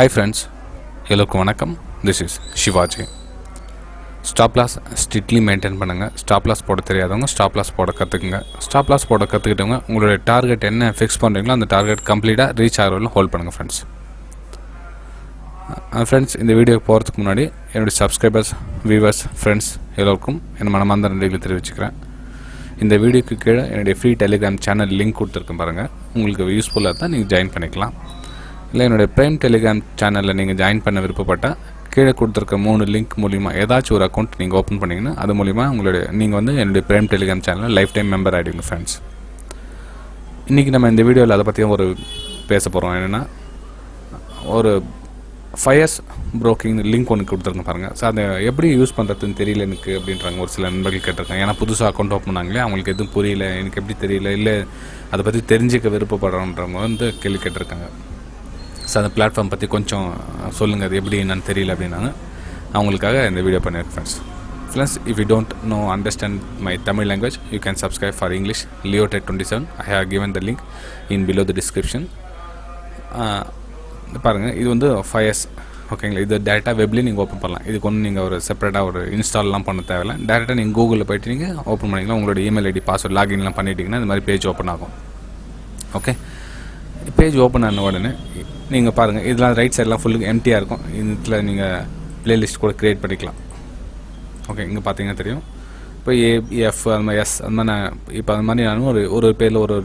Hi friends, எல்லோருக்கும் வணக்கம். This is Shivaji. Stop loss strictly maintain பண்ணுங்கள். ஸ்டாப் லாஸ் போட தெரியாதவங்க ஸ்டாப் லாஸ் போட கற்றுக்குங்க. ஸ்டாப் லாஸ் போட கற்றுக்கிட்டவங்க உங்களுடைய டார்கெட் என்ன ஃபிக்ஸ் பண்ணுறீங்களோ அந்த டார்கெட் கம்ப்ளீட்டாக ரீச் ஆகிறவங்களும் ஹோல்ட் பண்ணுங்கள் ஃப்ரெண்ட்ஸ். ஃப்ரெண்ட்ஸ், இந்த வீடியோக்கு போகிறதுக்கு முன்னாடி என்னுடைய சப்ஸ்கிரைபர்ஸ், வியூவர்ஸ், ஃப்ரெண்ட்ஸ் எல்லோருக்கும் என் மனமார்ந்த நன்றிகளை தெரிவிச்சுக்கிறேன். இந்த வீடியோக்கு கீழே என்னுடைய ஃப்ரீ டெலிகிராம் சேனல் லிங்க் கொடுத்துருக்கேன் பாருங்கள். உங்களுக்கு யூஸ்ஃபுல்லாக தான் நீங்கள் ஜாயின் பண்ணிக்கலாம். இல்லை என்னுடைய ப்ரைம் டெலிகிராம் சேனலில் நீங்கள் ஜாயின் பண்ண விருப்பப்பட்டால் கீழே கொடுத்துருக்க 3 லிங்க் மூலிமா ஏதாச்சும் ஒரு அக்கௌண்ட் நீங்கள் ஓப்பன் பண்ணிங்கன்னா அது மூலிமா நீங்கள் வந்து என்னுடைய ப்ரைம் டெலிகிராம் சேனலில் லைஃப் டைம் மெம்பர் ஆகிடுங்க ஃப்ரெண்ட்ஸ். இன்றைக்கி நம்ம இந்த வீடியோவில் அதை பற்றியும் ஒரு பேச போகிறோம். என்னென்னா, ஒரு ஃபயர்ஸ் ப்ரோக்கிங் லிங்க் ஒன்று கொடுத்துருங்க பாருங்கள். ஸோ அதை எப்படி யூஸ் பண்ணுறதுன்னு தெரியல எனக்கு அப்படின்றாங்க ஒரு சில நண்பர்கள் கேட்டிருக்காங்க. ஏன்னா புதுசாக அக்கௌண்ட் ஓப்பன் பண்ணாங்களே, அவங்களுக்கு எதுவும் புரியல, எனக்கு எப்படி தெரியல, இல்லை அதை பற்றி தெரிஞ்சிக்க விருப்பப்படுறவன்றவங்க வந்து கேள்வி கேட்டிருக்காங்க. ஸோ அந்த பிளாட்ஃபார்ம் பற்றி கொஞ்சம் சொல்லுங்கள், அது எப்படி என்னன்னு தெரியல அப்படின்னாங்க. அவங்களுக்காக இந்த வீடியோ பண்ணியிருக்கேன் friends. Friends, if you don't understand my Tamil language, you can subscribe for English, Leotet27. I have given the link in below the description. பாருங்கள், இது வந்து ஃபயர்ஸ், ஓகேங்களா. இது டேரெக்டாக வெப்லேயும் நீங்கள் ஓப்பன் பண்ணலாம். இதுக்கு ஒன்று நீங்கள் ஒரு செப்பரேட்டாக ஒரு இன்ஸ்டால்லாம் பண்ண தேவையில்லை. டேரெக்டாக நீங்கள் கூகுளில் போய்ட்டு நீங்கள் ஓப்பன் பண்ணிக்கலாம். உங்களோட இமெயில் ஐடி, பாஸ்வேர்ட், லாகின்லாம் பண்ணிட்டீங்கன்னா இந்த மாதிரி பேஜ் ஓப்பன் ஆகும். ஓகே, பேஜ் ஓப்பன் ஆன உடனே நீங்கள் பாருங்கள், இதெல்லாம் ரைட் சைடெலாம் ஃபுல்லுக்கு எம்டியாக இருக்கும். இதில் நீங்கள் ப்ளேலிஸ்ட் கூட க்ரியேட் பண்ணிக்கலாம். ஓகே, இங்கே பார்த்தீங்கன்னா தெரியும். இப்போ ஏஎஃப் அது மாதிரி எஸ் அந்த மாதிரி இப்போ அது மாதிரி நானும் ஒரு பேரில் ஒரு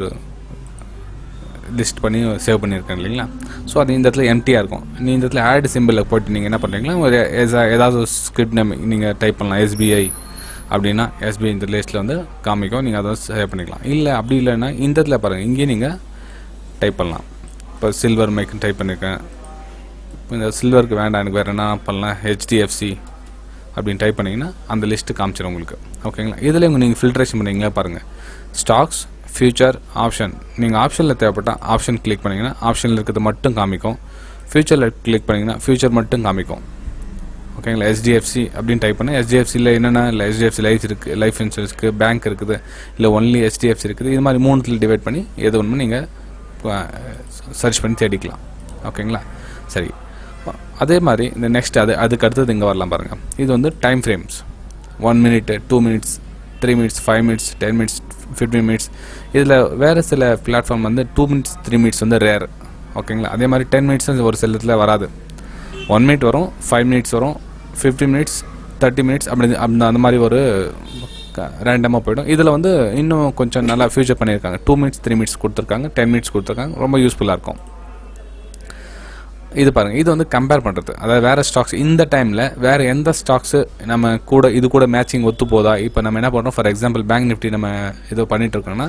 லிஸ்ட் பண்ணி சேவ் பண்ணியிருக்கேன் இல்லைங்களா. ஸோ அது இந்த இடத்துல எம்டியாக இருக்கும். இந்த இடத்துல ஆட் சிம்பிளில் போய்ட்டு நீங்கள் என்ன பண்ணுறீங்களா, ஒரு ஏதாவது ஒரு ஸ்கிரிப்ட் நேம் நீங்கள் டைப் பண்ணலாம். எஸ்பிஐ அப்படின்னா எஸ்பிஐ இந்த லிஸ்ட்டில் வந்து காமிக்கும், நீங்கள் அதை சேவ் பண்ணிக்கலாம். இல்லை அப்படி இல்லைன்னா இந்த இடத்துல பாருங்கள், இங்கேயே நீங்கள் டைப் பண்ணலாம். இப்போ சில்வர் மைக்குன்னு டைப் பண்ணியிருக்கேன். இப்போ இந்த சில்வருக்கு வேண்டாம், எனக்கு வேறு என்ன பண்ணலாம், ஹெச்டிஎஃப்சி அப்படின்னு டைப் பண்ணிங்கன்னா அந்த லிஸ்ட்டு காமிச்சிடும் உங்களுக்கு. ஓகேங்களா. இதில் நீங்கள் ஃபில்ட்ரேஷன் பண்ணிங்களா பாருங்கள், ஸ்டாக்ஸ், ஃபியூச்சர், ஆப்ஷன். நீங்கள் ஆப்ஷனில் தேவைப்பட்டால் ஆப்ஷன் கிளிக் பண்ணிங்கன்னா ஆப்ஷனில் இருக்கிறது மட்டும் காமிக்கும். ஃபியூச்சரில் கிளிக் பண்ணிங்கன்னா ஃபியூச்சர் மட்டும் காமிக்கும். ஓகேங்களா. எஸ்டிஎஃப்சி அப்படின்னு டைப் பண்ணால் எஸ்டிஎஃப்சியில் என்னென்னா, இல்லை எஸ்டிஎஃப்சி லைஃப் இருக்குது, லைஃப் இன்சூரன்ஸ் இருக்குது, பேங்க் இருக்குது, இல்லை ஒன்லி எஸ்டிஎஃப்சி இருக்குது. இது மாதிரி 3 டிவைட் பண்ணி எது ஒன்று நீங்கள் சர்ச் பண்ணி தேடிக்கலாம். ஓகேங்களா. சரி, அதே மாதிரி இந்த நெக்ஸ்ட் அதுக்கு அடுத்தது இங்கே வரலாம் பாருங்கள். இது வந்து time frames, 1 minute, 2 minutes, 3 minutes, 5 minutes, 10 minutes, 15 minutes. இதில் வேறு சில பிளாட்ஃபார்ம் வந்து 2 minutes, 3 minutes வந்து ரேர். ஓகேங்களா. அதே மாதிரி 10 minutes ஒரு சில இடத்துல வராது. 1 minute வரும், 5 minutes வரும், 15 minutes, 30 minutes அப்படி அந்த மாதிரி ஒரு ரேண்டமாக போய்டும். இதில் வந்து இன்னும் கொஞ்சம் நல்லா ஃபியூச்சர் பண்ணியிருக்காங்க. 2 minutes, 3 minutes கொடுத்துருக்காங்க, 10 minutes கொடுத்துருக்காங்க. ரொம்ப யூஸ்ஃபுல்லாக இருக்கும். இது பாருங்கள், இது வந்து கம்பேர் பண்ணுறது. அதாவது வேறு ஸ்டாக்ஸ் இந்த டைமில் வேறு எந்த ஸ்டாக்ஸு நம்ம கூட இது கூட மேட்சிங் ஒத்து போதா. இப்போ நம்ம என்ன பண்ணுறோம், ஃபார் எக்ஸாம்பிள் பேங்க் நிஃப்டி நம்ம ஏதோ பண்ணிகிட்ருக்கோன்னா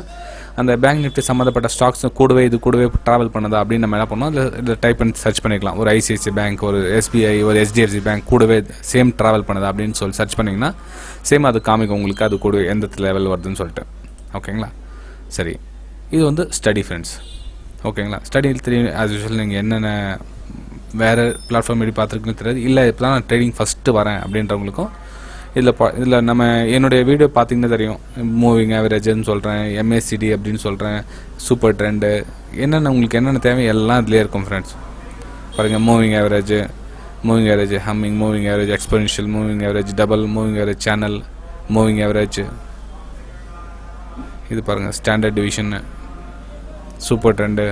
அந்த பேங்க் நிஃப்டி சம்மந்தப்பட்ட ஸ்டாக்ஸ் இது கூடவே ட்ராவல் பண்ணதா அப்படின்னு நம்ம என்ன பண்ணோம், இதில் டைப் பண்ணி சர்ச் பண்ணிக்கலாம். ஒரு ஐசிஐசி பேங்க், ஒரு எஸ்பிஐ, ஒரு ஹெச்டிஎஃப்சி பேங்க் கூடவே சேம் ட்ராவல் பண்ணதா அப்படின்னு சொல்லி சர்ச் பண்ணிங்கன்னா சேம் அது காமிக்கும் உங்களுக்கு, அது கூட எந்த லெவல் வருதுன்னு சொல்லிட்டு. ஓகேங்களா. சரி, இது வந்து ஸ்டடி ஃப்ரெண்ட்ஸ். ஓகேங்களா. ஸ்டடியில் தெரியும் ஆஸ் யூஸ்வல். நீங்கள் என்னென்ன வேறு பிளாட்ஃபார்ம் எப்படி பார்த்துருக்குன்னு தெரியாது, இல்லை இப்போ தான் நான் ட்ரேடிங் ஃபஸ்ட்டு வரேன் அப்படின்றவங்களுக்கும் இதில் நம்ம என்னுடைய வீடியோ பார்த்திங்கன்னா தெரியும். மூவிங் ஆவரேஜ்னு சொல்கிறேன், எம்ஏசிடி அப்படின்னு சொல்கிறேன், சூப்பர் ட்ரெண்டு, என்னென்ன உங்களுக்கு என்னென்ன தேவை எல்லாம் இதிலே இருக்கும் ஃப்ரெண்ட்ஸ். பாருங்கள், moving average, hamming moving average, exponential moving average, double moving average, channel moving average. இது பாருங்கள், ஸ்டாண்டர்ட் டிவிஷன், சூப்பர் ட்ரெண்டு,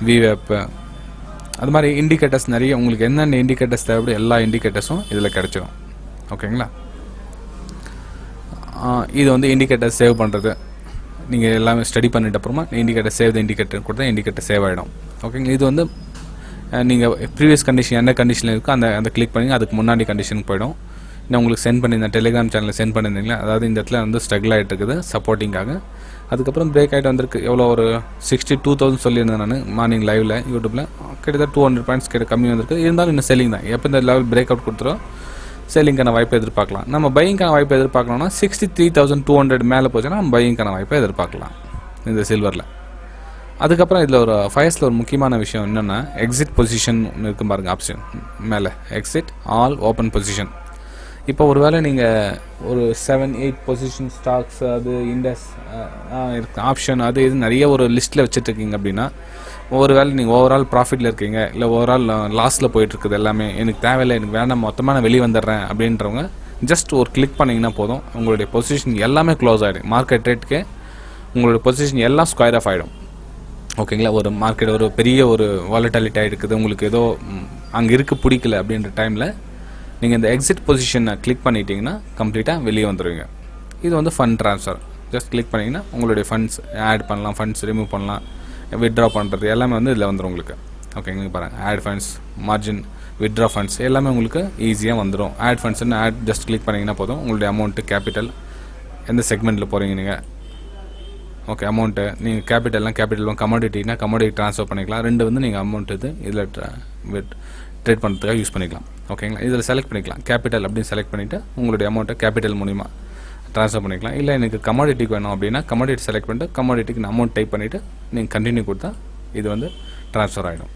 விவேப்பு, அது மாதிரி இண்டிகேட்டர்ஸ் நிறைய. உங்களுக்கு என்னென்ன இண்டிகேட்டர்ஸ் தேவைப்படும் எல்லா இண்டிகேட்டர்ஸும் இதில் கிடச்சிடும். ஓகேங்களா. இது வந்து இண்டிகேட்டர் சேவ் பண்ணுறது. நீங்கள் எல்லாமே ஸ்டடி பண்ணிட்ட அப்புறமா இண்டிகேட்டர் சேவ் த இண்டிகேட்டர் கொடுத்தா இண்டிகேட்டர் சேவ் ஆகிடும். ஓகேங்களா. இது வந்து நீங்கள் ப்ரீவியஸ் கண்டிஷன் என்ன கண்டிஷனில் இருக்கோ அந்த கிளிக் பண்ணி அதுக்கு முன்னாடி கண்டிஷனுக்கு போய்டும். நான் உங்களுக்கு சென்ட் பண்ணியிருந்தேன், டெலிகிராம் சேனலில் சென்ட் பண்ணியிருந்தீங்களா. அதாவது இந்த இடத்துல வந்து ஸ்ட்ரகிள் ஆகிட்டு இருக்குது சப்போர்ட்டிங்காக. அதுக்கப்புறம் பிரேக் ஆகிட்டு வந்திருக்கு. எவ்வளோ ஒரு 62,000 சொல்லியிருந்தேன் நான் மார்னிங் லைவில் யூடியூப்பில். கிட்டத்தட்ட 200 பாயிண்ட்ஸ் கம்மி வந்திருக்கு. இருந்தாலும் இன்னும் செல்லிங் தான். எப்போ இந்த லெவல் பிரேக் அவுட் கொடுத்துரும் செல்லிங்கான வாய்ப்பை எதிர்பார்க்கலாம். நம்ம பையிங்கான வாய்ப்பை எதிர்பார்க்கலாம்னா 63,200 மேலே போச்சுன்னா நம்ம பையிங்கான வாய்ப்பை எதிர்பார்க்கலாம் இந்த சில்வரில். அதுக்கப்புறம் இதில் ஒரு ஃபயர்ஸில் ஒரு முக்கியமான விஷயம் என்னென்னா, எக்ஸிட் பொசிஷன் இருக்கும் பாருங்கள் ஆப்ஷன் மேலே, எக்ஸிட் ஆல் ஓப்பன் பொசிஷன். இப்போ ஒரு வேளை நீங்கள் ஒரு 7-8 பொசிஷன் ஸ்டாக்ஸ் அது இண்டஸ் ஆப்ஷன் அது இது நிறைய ஒரு லிஸ்ட்டில் வச்சுட்ருக்கீங்க அப்படின்னா, ஒரு வேளை நீங்கள் ஓவரால் ப்ராஃபிட்டில் இருக்கீங்க, இல்லை ஓவரால் லாஸில் போயிட்டுருக்குது எல்லாமே, எனக்கு தேவையில்லை, எனக்கு வேணாம், மொத்தமாக நான் வெளியே வந்துடுறேன் அப்படின்றவங்க ஜஸ்ட் ஒரு கிளிக் பண்ணிங்கன்னா போதும், உங்களுடைய பொசிஷன் எல்லாமே க்ளோஸ் ஆகிடும். மார்க்கெட் ரேட்டுக்கு உங்களுடைய பொசிஷன் எல்லாம் ஸ்கொயர் ஆஃப் ஆகிடும். ஓகேங்களா? ஒரு மார்க்கெட் ஒரு பெரிய ஒரு வாலட்டாலிட்டி ஆகிருக்குது, உங்களுக்கு ஏதோ அங்கே இருக்க பிடிக்கல அப்படின்ற டைமில் நீங்கள் இந்த எக்ஸிட் பொசிஷனை கிளிக் பண்ணிட்டீங்கன்னா கம்ப்ளீட்டாக வெளியே வந்துடுவீங்க. இது வந்து ஃபண்ட் ட்ரான்ஸ்ஃபர். ஜஸ்ட் கிளிக் பண்ணிங்கன்னா உங்களுடைய ஃபண்ட்ஸ் ஆட் பண்ணலாம், ஃபண்ட்ஸ் ரிமூவ் பண்ணலாம், வித்ட்ரா பண்ணுறது எல்லாமே வந்து இதில் வந்துடும் உங்களுக்கு. ஓகேங்க, பாருங்கள், add funds, margin, withdraw funds எல்லாமே உங்களுக்கு ஈஸியாக வந்துடும். ஆட் ஃபண்ட்ஸ்ன்னு ஆட் ஜஸ்ட் கிளிக் பண்ணிங்கன்னா போதும், உங்களுடைய அமௌண்ட்டு கேபிட்டல் எந்த செக்மெண்ட்டில் போகிறீங்க நீங்கள், ஓகே, அமௌண்ட்டு நீங்கள் கேபிட்டல் கமாடிட்டினா கமாடிட்டி ட்ரான்ஸ்ஃபர் பண்ணிக்கலாம். ரெண்டு வந்து நீங்கள் அமௌண்ட் இது இதில் ட்ரேட் பண்ணுறதுக்காக யூஸ் பண்ணிக்கலாம். ஓகேங்களா? இதில் செலக்ட் பண்ணிக்கலாம், கேபிட்டல் அப்படின்னு செலக்ட் பண்ணிவிட்டு உங்களுடைய அமௌண்ட்டை கேபிட்டல் மூலிமா ட்ரான்ஸ்ஃபர் பண்ணிக்கலாம். இல்லை எனக்கு கமாடிட்டிக்கு வேணும் அப்படின்னா கமாடிட்டி செலக்ட் பண்ணிட்டு கமாடிட்டிக்கு நான் அமௌண்ட் டைப் பண்ணிவிட்டு நீங்கள் கண்டினியூ கொடுத்தா இது வந்து ட்ரான்ஸ்ஃபர் ஆகிடும்.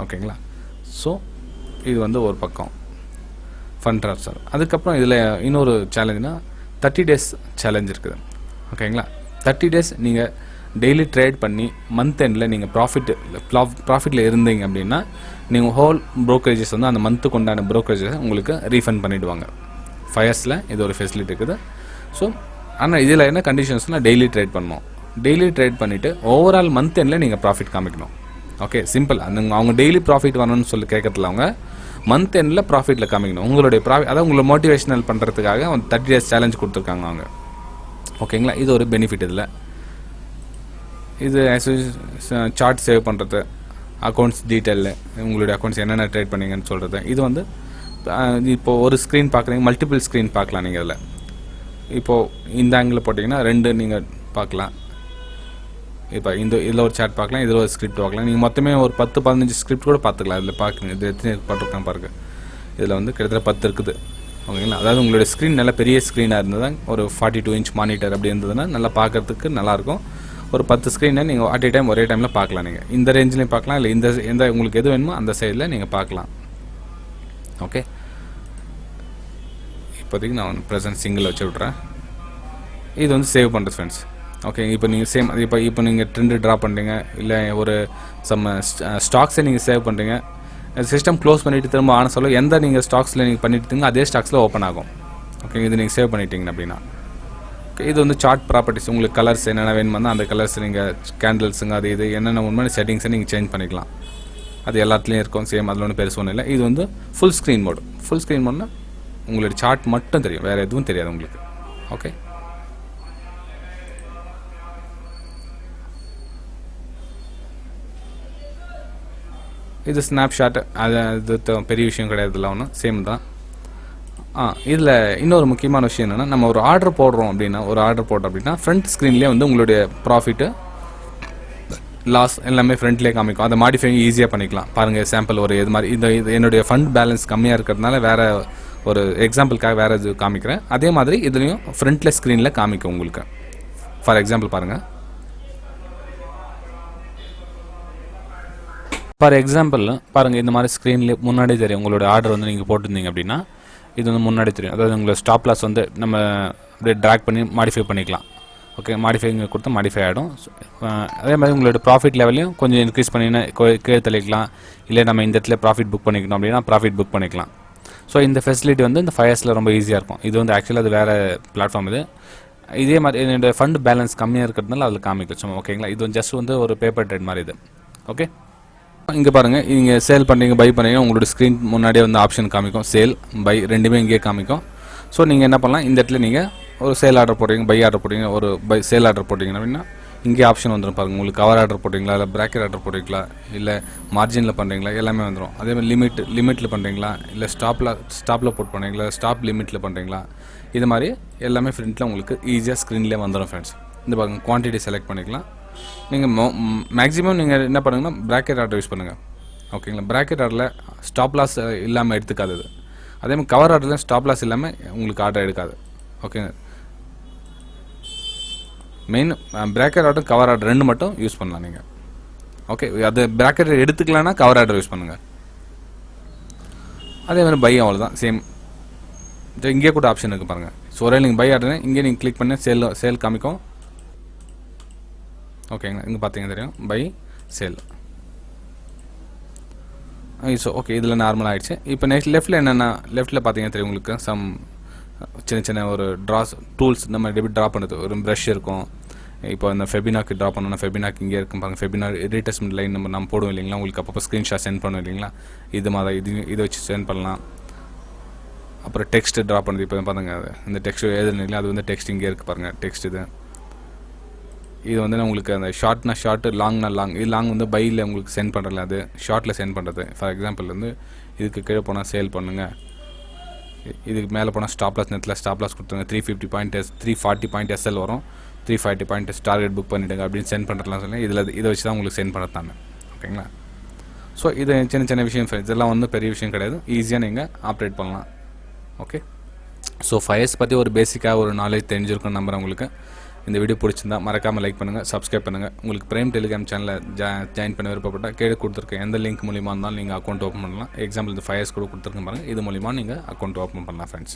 ஓகேங்களா? ஸோ இது வந்து ஒரு பக்கம் ஃபண்ட் ட்ரான்ஸ்ஃபர். அதுக்கப்புறம் இதில் இன்னொரு சேலஞ்சுனா 30 days சேலஞ்ச் இருக்குது. ஓகேங்களா? 30 days நீங்கள் டெய்லி ட்ரேட் பண்ணி மந்த் எண்டில் நீங்கள் ப்ராஃபிட்டில் இருந்தீங்க அப்படின்னா நீங்கள் ஹோல் ப்ரோக்கரேஜஸ் வந்து அந்த மந்த்துக்கு உண்டான ப்ரோக்கரேஜஸ் உங்களுக்கு ரீஃபண்ட் பண்ணிவிடுவாங்க. ஃபயர்ஸில் இது ஒரு ஃபெசிலிட்டி இருக்குது. ஸோ ஆனால் இதில் என்ன கண்டிஷன்ஸ்னால் டெய்லி ட்ரேட் பண்ணணும். டெய்லி ட்ரேட் பண்ணிவிட்டு ஓவரால் மந்த் எண்டில் நீங்கள் ப்ராஃபிட் காமிக்கணும். Okay, simple. அந்த அவங்க டெய்லி ப்ராஃபிட் வரணும்னு சொல்லி கேட்கறதுல அவங்க மந்த் எண்டில் ப்ராஃபிட்டில் காமிக்கணும். உங்களுடைய அதாவது உங்களை மோட்டிவேஷனல் பண்ணுறதுக்காக 30 days சேலஞ்ச் கொடுத்துருக்காங்க அவங்க. ஓகேங்களா? இது ஒரு பெனிஃபிட். இதில் இது சார்ட் சேவ் பண்ணுறது, அக்கௌண்ட்ஸ் டீட்டெயில், உங்களுடைய அக்கௌண்ட்ஸ் என்னென்ன ட்ரேட் பண்ணீங்கன்னு சொல்கிறது. இது வந்து இப்போது ஒரு ஸ்க்ரீன் பார்க்குறீங்க, மல்டிபிள் ஸ்க்ரீன் பார்க்கலாம் நீங்கள். இதில் இப்போது இந்த ஆங்கிளில் போட்டிங்கன்னா 2 நீங்கள் பார்க்கலாம். இப்போ இதில் ஒரு சார்ட் பார்க்கலாம், இதில் ஒரு ஸ்கிரிப்ட் பார்க்கலாம். நீங்கள் மொத்தமே ஒரு 10-15 ஸ்கிரிப்ட் கூட பார்த்துக்கலாம். இதில் பார்க்குங்க, இது எத்தனை பார்த்துருக்காங்க பாருங்கள். இதில் வந்து கிட்டத்தட்ட 10 இருக்குது. ஓகேங்களா? அதாவது உங்களுடைய ஸ்க்ரீன் நல்லா பெரிய ஸ்க்ரீனாக இருந்தது, ஒரு 42 inch மானிட்டர் அப்படி இருந்ததுன்னா நல்லா பார்க்குறதுக்கு நல்லாயிருக்கும். ஒரு 10 ஸ்க்ரீனை நீங்கள் அட் டைம் ஒரே டைமில் பார்க்கலாம். நீங்கள் இந்த ரேஞ்சிலையும் பார்க்கலாம், இல்லை எந்த உங்களுக்கு எது வேணுமோ அந்த சைடில் நீங்கள் பார்க்கலாம். ஓகே, இப்போதைக்கு நான் ப்ரெசன்ட் சிங்கிள் வச்சு விட்றேன். இது வந்து சேவ் பண்ணுறது ஃப்ரெண்ட்ஸ். ஓகே, இப்போ நீங்கள் சேம் இப்போ நீங்கள் ட்ரெண்டு ட்ரா பண்ணுறீங்க, இல்லை ஒரு ஸ்டாக்ஸை நீங்கள் சேவ் பண்ணுறீங்க, சிஸ்டம் க்ளோஸ் பண்ணிவிட்டு திரும்ப ஆன சொல்ல எந்த நீங்கள் ஸ்டாக்ஸில் நீங்கள் பண்ணிவிட்டீங்க அதே ஸ்டாக்ஸில் ஓப்பன் ஆகும். ஓகே, இது நீங்கள் சேவ் பண்ணிட்டீங்க அப்படின்னா. இது வந்து சார்ட் ப்ராப்பர்ட்டிஸ், உங்களுக்கு கலர்ஸ் என்னென்ன வேணுமோ அந்த கலர்ஸ் நீங்கள் கேண்டில்ஸுங்க அது இது என்னென்ன உண்மையான செட்டிங்ஸை நீங்கள் சேஞ்ச் பண்ணிக்கலாம். அது எல்லாத்துலேயும் இருக்கும் சேம், அதில் ஒன்றும் பெருசு ஒன்றும் இல்லை. இது வந்து full screen mode. Full screen மோட்னா உங்களுடைய சார்ட் மட்டும் தெரியும், வேறு எதுவும் தெரியாது உங்களுக்கு. ஓகே, இது ஸ்னாப்ஷாட், அது பெரிய விஷயம் கிடையாது, இதெல்லாம் ஒன்றும் சேம் தான். இதில் இன்னொரு முக்கியமான விஷயம் என்னென்னா, நம்ம ஒரு ஆர்டர் போடுறோம் அப்படின்னா ஃப்ரண்ட் ஸ்க்ரீன்லேயே வந்து உங்களுடைய ப்ராஃபிட்டு லாஸ் எல்லாமே ஃப்ரண்ட்லேயே காமிக்கும். அதை மாடிஃபை ஈஸியாக பண்ணிக்கலாம். பாருங்கள், சாம்பிள் ஒரு இது மாதிரி இது என்னுடைய ஃபண்ட் பேலன்ஸ் கம்மியாக இருக்கிறதுனால வேறு ஒரு எக்ஸாம்பிளுக்காக வேறு இது காமிக்கிறேன். அதே மாதிரி இதுலேயும் ஃப்ரண்ட்டில் ஸ்க்ரீனில் காமிக்கும் உங்களுக்கு. ஃபார் எக்ஸாம்பிள் பாருங்கள், இந்த மாதிரி ஸ்க்ரீன்லேயே முன்னாடி தெரியும் உங்களோட ஆர்டர் வந்து நீங்கள் போட்டிருந்தீங்க அப்படின்னா இது வந்து முன்னாடி தெரியும். அதாவது உங்களோட ஸ்டாப் லாஸ் வந்து நம்ம அப்படியே ட்ராக் பண்ணி மாடிஃபை பண்ணிக்கலாம். ஓகே, மாடிஃபைங்க கொடுத்தா மாடிஃபை ஆகிடும். அதே மாதிரி உங்களோட ப்ராஃபிட் லெவலையும் கொஞ்சம் இன்க்ரீஸ் பண்ணினா கீழே தள்ளிக்கலாம். இல்லை நம்ம இந்த இடத்துல ப்ராஃபிட் புக் பண்ணிக்கணும் அப்படின்னா ப்ராஃபிட் புக் பண்ணிக்கலாம். ஸோ இந்த ஃபெசிலிட்டி வந்து இந்த ஃபயர்ஸில் ரொம்ப ஈஸியாக இருக்கும். இது வந்து ஆக்சுவலாக அது வேறு பிளாட்ஃபார்ம். இதே மாதிரி என்னோடய ஃபண்ட் பேலன்ஸ் கம்மியாக இருக்கிறதுனால அதில் காமிக்கும். ஓகேங்களா? இது ஜஸ்ட் வந்து ஒரு பேப்பர் ட்ரேட் மாதிரி இது. ஓகே, இங்கே பாருங்கள், நீங்கள் சேல் பண்ணுறீங்க, பை பண்ணுறீங்க, உங்களோட ஸ்க்ரீன் முன்னாடியே வந்து ஆப்ஷன் காமிக்கும். சேல், பை ரெண்டுமே இங்கேயே காமிக்கும். ஸோ நீங்கள் என்ன பண்ணலாம், இந்த இடத்துல நீங்கள் ஒரு சேல் ஆர்டர் போடுறீங்க, பை ஆர்டர் போடுறீங்க, ஒரு சேல் ஆர்டர் போட்டிங்க அப்படின்னா இங்கே ஆப்ஷன் வந்துடும் பாருங்கள். உங்களுக்கு கவர் ஆர்டர் போடுறீங்களா, இல்லை பிராக்கெட் ஆர்டர் போடுறீங்களா, இல்லை மார்ஜினில் பண்ணுறீங்களா, எல்லாமே வந்துடும். அதே மாதிரி லிமிட்டில் பண்ணுறீங்களா, இல்லை ஸ்டாப்பில் போட் பண்ணுறீங்களா, ஸ்டாப் லிமிட்டில் பண்ணுறீங்களா, இது மாதிரி எல்லாமே ஃப்ரண்ட்டில் உங்களுக்கு ஈஸியாக ஸ்க்ரீன்லேயே வந்துடும் ஃப்ரெண்ட்ஸ். இந்த பாருங்கள், குவான்டிட்டி செலக்ட் பண்ணிக்கலாம். நீங்கள் மேக்ஸிமம் நீங்கள் என்ன பண்ணுங்கன்னா பிராக்கெட் ஆர்டர் யூஸ் பண்ணுங்கள். ஓகேங்களா? பிராக்கெட் ஆர்டரில் ஸ்டாப் லாஸ் இல்லாமல் எடுத்துக்காது. அதே மாதிரி கவர் ஆர்டரில் ஸ்டாப் லாஸ் இல்லாமல் உங்களுக்கு ஆர்டர் எடுக்காது. ஓகேங்க, main bracket order cover order ரெண்டு மட்டும் யூஸ் பண்ணலாம் நீங்கள். ஓகே, அது பிராக்கெட் எடுத்துக்கலான்னா கவர் ஆர்டர் யூஸ் பண்ணுங்கள். அதே மாதிரி பை அவ்வளோதான், சேம். இங்கே கூட ஆப்ஷன் இருக்குது பாருங்கள். ஸோ ஒரே நீங்கள் பை ஆர்டர் இங்கே நீங்கள் கிளிக் பண்ணி சேல் காமிக்கும். ஓகேங்களா, இங்கே பார்த்தீங்கன்னா தெரியும் பை சேல். ஸோ ஓகே, இதில் நார்மலாக ஆகிடுச்சு. இப்போ நெக்ஸ்ட் லெஃப்ட்டில் என்னென்னா, லெஃப்ட்டில் பார்த்தீங்கன்னா தெரியும் உங்களுக்கு சம் சின்ன ஒரு ட்ராஸ் டூல்ஸ் நம்ம எப்படி ட்ரா பண்ணுறது. ஒரு ப்ரஷ் இருக்கும். இப்போ இந்த ஃபெபினாக்கு ட்ரா பண்ணணும்னா ஃபெபினாக்கு இங்கே இருக்கும் பாருங்கள். ஃபெபினா ரீடெஸ்ட்மெண்ட் லைன் நம்ம போடுவோம் இல்லைங்களா, உங்களுக்கு அப்பப்போ ஸ்க்ரீன்ஷாட் சென்ட் பண்ணுவோம் இல்லைங்களா, இது மாதிரி இதை வச்சு சென்ட் பண்ணலாம். அப்புறம் டெக்ஸ்ட் ட்ரா பண்ணுறது. இப்போ பாருங்க, இந்த டெக்ஸ்ட் எழுதுனீங்களா, அது வந்து டெக்ஸ்ட் இங்கே இருக்குது பாருங்கள். டெக்ஸ்ட் இது வந்து உங்களுக்கு அந்த ஷார்ட்னா ஷார்ட்டு, லாங்னா லாங். இது லாங் வந்து பையில் உங்களுக்கு சென்ட் பண்ணுறல, அது ஷார்ட்டில் சென்ட் பண்ணுறது. ஃபார் எக்ஸாம்பிள் வந்து இதுக்கு கீழே போனால் சேல் பண்ணுங்கள், இதுக்கு மேலே போனால் ஸ்டாப் லாஸ், நேரத்தில் ஸ்டாப் லாஸ் கொடுத்துருங்க. 350 பாயிண்ட் 340 பாயிண்ட் எஸ்எல் வரும், 340 பாயிண்ட் டார்கெட் புக் பண்ணிவிடுங்க அப்படின்னு சென்ட் பண்ணுறதுலாம் சொல்லி இதை வச்சு தான் உங்களுக்கு சென்ட் பண்ணுறதாங்க. ஓகேங்களா. ஸோ இது சின்ன விஷயம், இதெல்லாம் வந்து பெரிய விஷயம் கிடையாது. ஈஸியாக நீங்கள் ஆப்ரேட் பண்ணலாம். ஓகே. ஸோ ஃபயர்ஸ் பற்றி ஒரு பேசிக்காக ஒரு நாலேஜ் தெரிஞ்சிருக்குன்னு நம்புகிறேன் உங்களுக்கு. இந்த வீடியோ பிடிச்சிருந்தா மறக்காமல் லைக் பண்ணுங்கள், சப்ஸ்கிரைப் பண்ணுங்கள். உங்களுக்கு பிரைம் டெலிகிராம் சேனலில் ஜாயின் பண்ண விருப்பப்பட்டால் கீழே கொடுத்துருக்க எந்த லிங்க் மூலிமா இருந்தாலும் நீங்கள் அக்கௌண்ட் ஓப்பன் பண்ணலாம். எக்ஸாம்பிள் இந்த ஃபயர்ஸ் கூட கொடுத்துருக்கேன் பாருங்கள், இது மூலிமா நீங்கள் அக்கௌண்ட் ஓப்பன் பண்ணலாம் ஃப்ரெண்ட்ஸ்.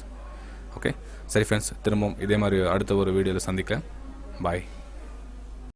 ஓகே, சரி ஃப்ரெண்ட்ஸ், திரும்பவும் இதே மாதிரி அடுத்த ஒரு வீடியோவில் சந்திக்கிறேன். பாய்.